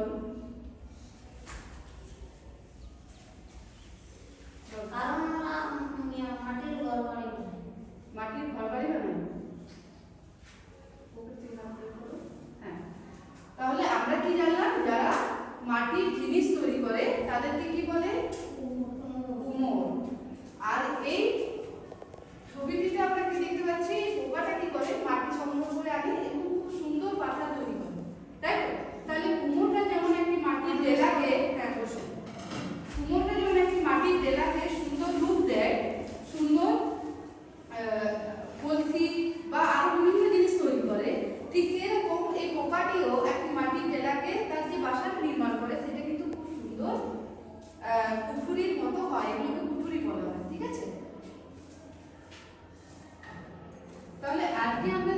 বলো? মাটির ঘর বাড়ি বানায়। হ্যাঁ, তাহলে আমরা কি জানলাম? যারা মাটির জিনিস তৈরি করে তাদেরকে কি বলে? কুমোর। আর এই ছবিটিতে আমরা কি দেখতে পাচ্ছি? পোকাটা কি করে? মাটি সংগ্রহ করে আনে এবং খুব সুন্দর বাসা তৈরি করে, তাই তো? তাহলে কুমোরটা যেমন একটি মাটির ডেলাকে, হ্যাঁ বসে, কুমোরটা যেমন একটি মাটির ডেলাকে সুন্দর রূপ দেয়, সুন্দর কলসি বা আরো বিভিন্ন জিনিস তৈরি করে, ঠিক সেরকম এই পোকাটিও একটি মাটির ডেলাকে তার যে বাসাটা নির্মাণ করে সেটা কিন্তু খুব সুন্দর কুঠুরির মতো হয়, এগুলোকে কুঠুরি বলা হয়। ঠিক আছে, তাহলে আজকে আমরা